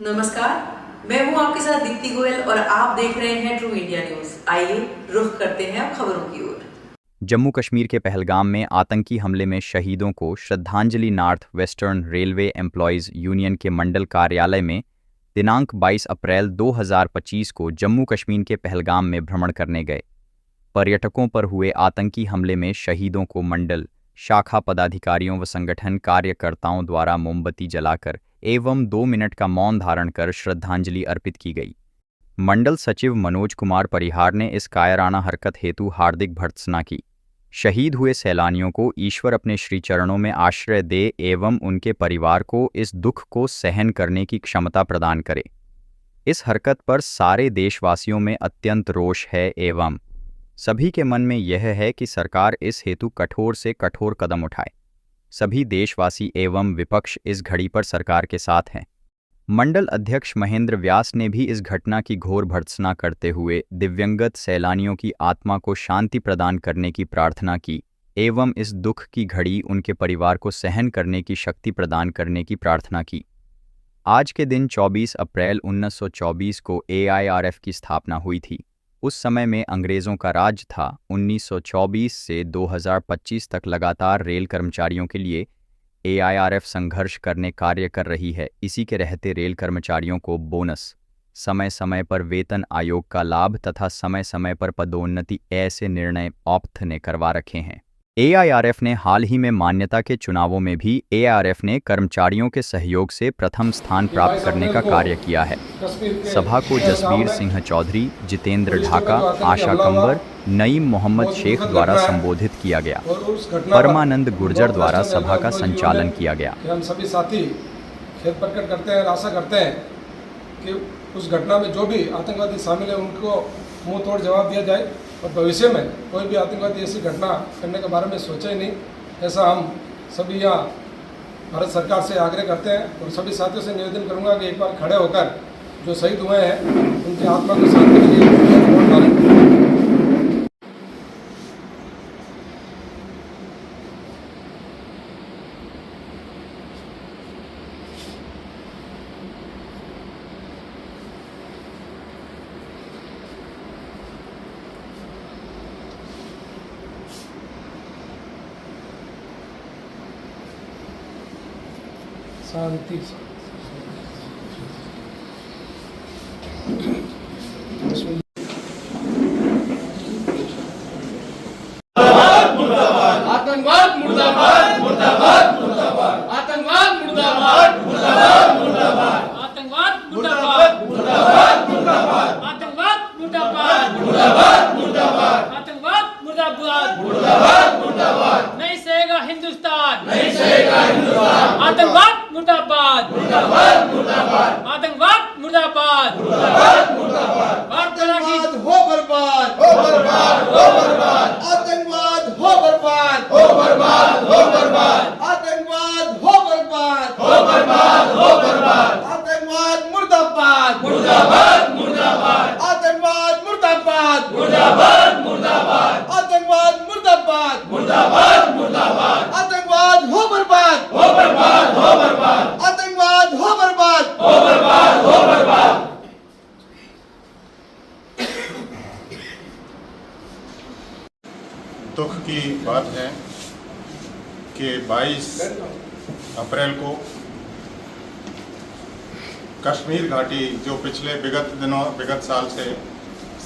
नमस्कार, मैं हूं आपके साथ दीप्ति गोयल और आप देख रहे हैं ट्रू इंडिया न्यूज। आइए रुख करते हैं अब खबरों की ओर। जम्मू कश्मीर के पहलगाम में आतंकी हमले में शहीदों को श्रद्धांजलि north western railway employees union के मंडल कार्यालय में दिनांक 22 अप्रैल 2025 को जम्मू कश्मीर के पहलगाम में भ्रमण करने गए पर्यटकों पर हुए आतंकी हमले में शहीदों को मंडल शाखा पदाधिकारियों व संगठन कार्यकर्ताओं द्वारा मोमबत्ती जलाकर एवं 2 मिनट का मौन धारण कर श्रद्धांजलि अर्पित की गई। मंडल सचिव मनोज कुमार परिहार ने इस कायराना हरकत हेतु हार्दिक भर्त्सना की। शहीद हुए सैलानियों को ईश्वर अपने श्री चरणों में आश्रय दे एवं उनके परिवार को इस दुख को सहन करने की क्षमता प्रदान करे। इस हरकत पर सारे देशवासियों में अत्यंत रोष है एवं सभी के मन में यह है कि सरकार इस हेतु कठोर से कठोर कदम उठाए। सभी देशवासी एवं विपक्ष इस घड़ी पर सरकार के साथ हैं। मंडल अध्यक्ष महेंद्र व्यास ने भी इस घटना की घोर भर्त्सना करते हुए दिव्यंगत सैलानियों की आत्मा को शांति प्रदान करने की प्रार्थना की एवं इस दुख की घड़ी उनके परिवार को सहन करने की शक्ति प्रदान करने की प्रार्थना की। आज के दिन 24 अप्रैल 1924 को AIRF की स्थापना हुई थी। उस समय में अंग्रेज़ों का राज था। 1924 से 2025 तक लगातार रेल कर्मचारियों के लिए AIRF संघर्ष करने कार्य कर रही है। इसी के रहते रेल कर्मचारियों को बोनस, समय समय पर वेतन आयोग का लाभ तथा समय समय पर पदोन्नति ऐसे निर्णय ऑप्थ ने करवा रखे हैं। AIRF ने हाल ही में मान्यता के चुनावों में भी AIRF ने कर्मचारियों के सहयोग से प्रथम स्थान प्राप्त करने का कार्य किया है। सभा को जसबीर सिंह चौधरी, जितेंद्र ढाका, आशा कंवर, नईम मोहम्मद शेख द्वारा संबोधित किया गया। परमानंद गुर्जर द्वारा सभा का संचालन किया गया। हम सभी साथी खेद प्रकट करते हैं और आशा करते हैं कि उस घटना में जो भी आतंकवादी शामिल है उनको मुंह तोड़ जवाब दिया जाए और भविष्य में कोई भी आतंकवादी ऐसी घटना करने के बारे में सोचा ही नहीं, ऐसा हम सभी यहाँ भारत सरकार से आग्रह करते हैं। और सभी साथियों से निवेदन करूँगा कि एक बार खड़े होकर जो शहीद हुए हैं उनकी आत्मा को शांति के लिए वोट डालें। शांति आतंकवाद मुर्दाबाद मुर्दाबाद मुर्दाबाद आतंकवाद मुर्दाबाद मुर्दाबाद मुर्दाबाद आतंकवाद मुर्दाबाद मुर्दाबाद मुर्दाबाद आतंकवाद मुर्दाबाद मुर्दाबाद मुर्दाबाद आतंकवाद मुर्दाबाद मुर्दाबाद मुर्दाबाद नहीं सहेगा हिंदुस्तान, नहीं सहेगा हिंदुस्तान। आतंकवाद मुर्दाबाद मुर्दाबाद मुर्दाबाद आतंकवाद मुर्दाबाद मुर्दाबाद मुर्दाबाद आतंकवाद हो बर्बाद हो बर्बाद हो बर्बाद आतंकवाद हो बर्बाद हो बर्बाद हो बर्बाद आतंकवाद हो बर्बाद हो बर्बाद हो बर्बाद आतंकवाद मुर्दाबाद मुर्दाबाद मुर्दाबाद आतंकवाद मुर्दाबाद मुर्दाबाद मुर्दाबाद आतंकवाद मुर्दाबाद मुर्दाबाद मुर्दाबाद आतंकवाद हो बर्बाद हो बर्बाद हो बर्बाद आतंकवाद हो बर्बाद हो बर्बाद हो बर्बाद। दुख की बात है कि 22 अप्रैल को कश्मीर घाटी जो पिछले विगत साल से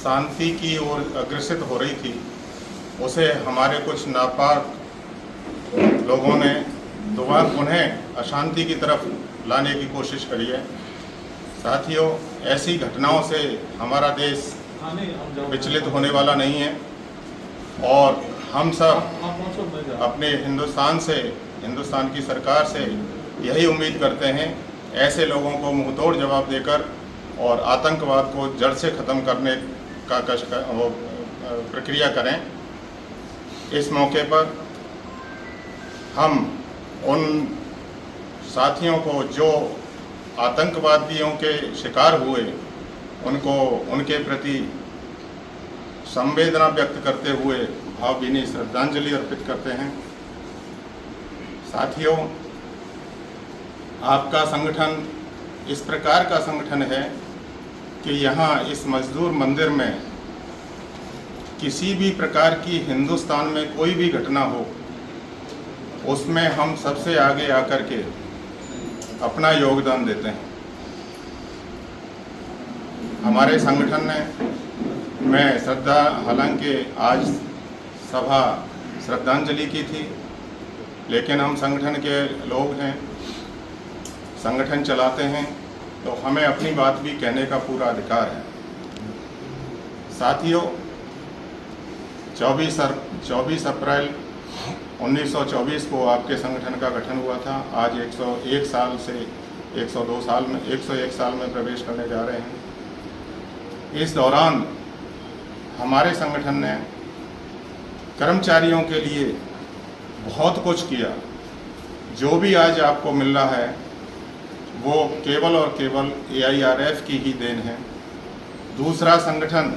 शांति की ओर अग्रसित हो रही थी, उसे हमारे कुछ नापाक लोगों ने दोबारा पुनः अशांति की तरफ लाने की कोशिश करी है। साथियों, ऐसी घटनाओं से हमारा देश विचलित होने वाला नहीं है और हम सब अपने हिंदुस्तान की सरकार से यही उम्मीद करते हैं, ऐसे लोगों को मुंहतोड़ जवाब देकर और आतंकवाद को जड़ से ख़त्म करने का प्रक्रिया करें। इस मौके पर हम उन साथियों को जो आतंकवादियों के शिकार हुए उनको उनके प्रति संवेदना व्यक्त करते हुए भावभीनी श्रद्धांजलि अर्पित करते हैं। साथियों, आपका संगठन इस प्रकार का संगठन है कि यहाँ इस मजदूर मंदिर में किसी भी प्रकार की हिंदुस्तान में कोई भी घटना हो, उसमें हम सबसे आगे आकर के अपना योगदान देते हैं। हमारे संगठन में हालांकि आज सभा श्रद्धांजलि की थी, लेकिन हम संगठन के लोग हैं, संगठन चलाते हैं, तो हमें अपनी बात भी कहने का पूरा अधिकार है। साथियों, 24 अप्रैल 1924 को आपके संगठन का गठन हुआ था। आज 101 साल से 101 साल में प्रवेश करने जा रहे हैं। इस दौरान हमारे संगठन ने कर्मचारियों के लिए बहुत कुछ किया। जो भी आज आपको मिल रहा है वो केवल और केवल AIRF की ही देन है। दूसरा संगठन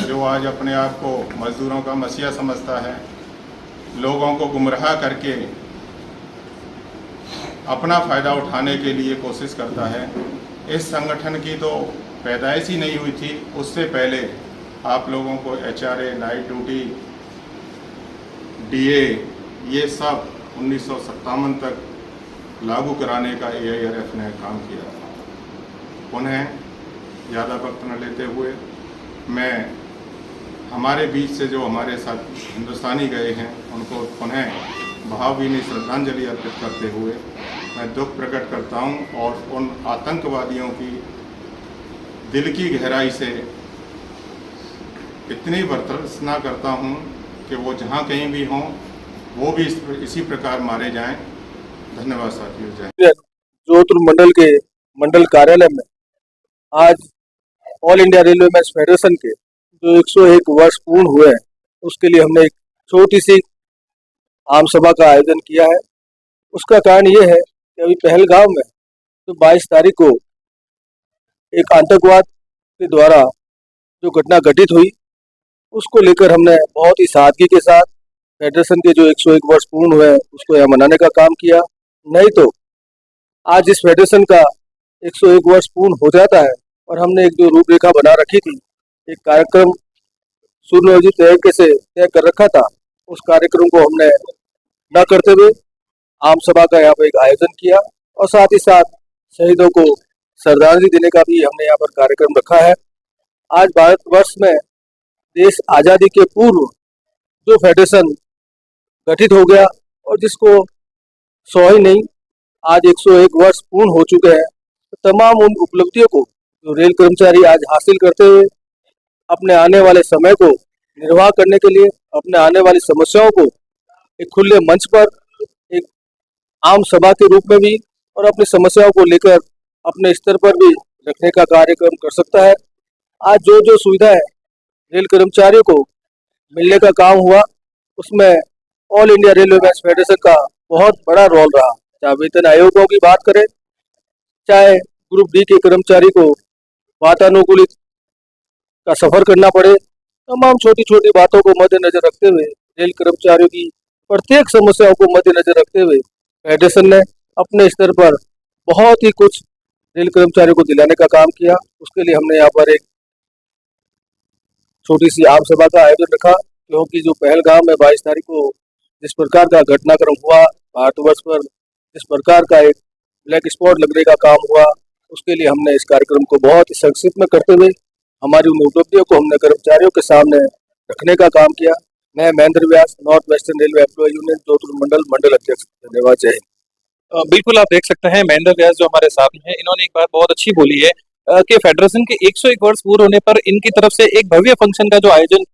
जो आज अपने आप को मजदूरों का मसीहा समझता है, लोगों को गुमराह करके अपना फ़ायदा उठाने के लिए कोशिश करता है, इस संगठन की तो पैदाइश ही नहीं हुई थी। उससे पहले आप लोगों को HRA, नाइट ड्यूटी, DA ये सब 1957 तक लागू कराने का AIRF ने काम किया था। उन्हें ज़्यादा वक्त न लेते हुए मैं हमारे बीच से जो हमारे साथ हिंदुस्तानी गए हैं उनको पुनः भावभीनी श्रद्धांजलि अर्पित करते हुए मैं दुख प्रकट करता हूं और उन आतंकवादियों की दिल की गहराई से इतनी भर्त्सना करता हूं कि वो जहां कहीं भी हों वो भी इसी प्रकार मारे जाएं। धन्यवाद साथियों। जय। जोधपुर मंडल के मंडल कार्यालय में आज all India railway match federation के जो 101 वर्ष पूर्ण हुए हैं, उसके लिए हमने एक छोटी सी आम सभा का आयोजन किया है। उसका कारण ये है कि अभी पहलगाम में तो 22 तारीख को एक आतंकवाद के द्वारा जो घटना घटित हुई, उसको लेकर हमने बहुत ही सादगी के साथ फेडरेशन के जो 101 वर्ष पूर्ण हुए हैं उसको यहाँ मनाने का काम किया। नहीं तो आज इस फेडरेशन का 101 वर्ष पूर्ण हो जाता है और हमने एक जो रूपरेखा बना रखी थी, एक कार्यक्रम सुनियोजित तरीके से तय कर रखा था, उस कार्यक्रम को हमने न करते हुए आम सभा का यहाँ पर एक आयोजन किया और साथ ही साथ शहीदों को श्रद्धांजलि देने का भी हमने यहाँ पर कार्यक्रम रखा है। आज भारतवर्ष में देश आज़ादी के पूर्व जो फेडरेशन गठित हो गया और जिसको 100 ही नहीं आज 101 वर्ष पूर्ण हो चुके हैं, तो तमाम उन उपलब्धियों को जो रेल कर्मचारी आज हासिल करते हुए अपने आने वाले समय को निर्वाह करने के लिए, अपने आने वाली समस्याओं को एक खुले मंच पर एक आम सभा के रूप में भी और अपनी समस्याओं को लेकर अपने स्तर पर भी रखने का कार्यक्रम कर सकता है। आज जो जो सुविधाएं रेल कर्मचारियों को मिलने का काम हुआ, उसमें all India railway match federation का बहुत बड़ा रोल रहा। चाहे वेतन आयोगों की बात करें, चाहे ग्रुप डी के कर्मचारी को वातानुकूलित का सफर करना पड़े, तमाम छोटी छोटी बातों को मद्देनजर रखते हुए, रेल कर्मचारियों की प्रत्येक समस्याओं को मद्देनजर रखते हुए फेडरेशन ने अपने स्तर पर बहुत ही कुछ रेल कर्मचारियों को दिलाने का काम किया। उसके लिए हमने यहाँ पर एक छोटी सी आम सभा का आयोजन रखा, क्योंकि जो पहलगाम में 22 तारीख को जिस प्रकार का घटनाक्रम हुआ, भारतवर्ष पर जिस प्रकार का एक ब्लैक स्पॉट लगने का काम हुआ, उसके लिए हमने इस कार्यक्रम को बहुत ही संक्षिप्त में करते हुए हमारी उन उपलब्धियों को हमने कर्मचारियों के सामने रखने का काम किया। मैं Mahendra Vyas, north western railway employ union Jodhpur मंडल अध्यक्ष। धन्यवाद। जय हिंद। बिल्कुल, आप देख सकते हैं महेंद्र व्यास जो हमारे साथ हैं, इन्होंने एक बात बहुत अच्छी बोली है कि फेडरेशन के 101 वर्ष पूर्ण होने पर इनकी तरफ से एक भव्य फंक्शन का जो आयोजन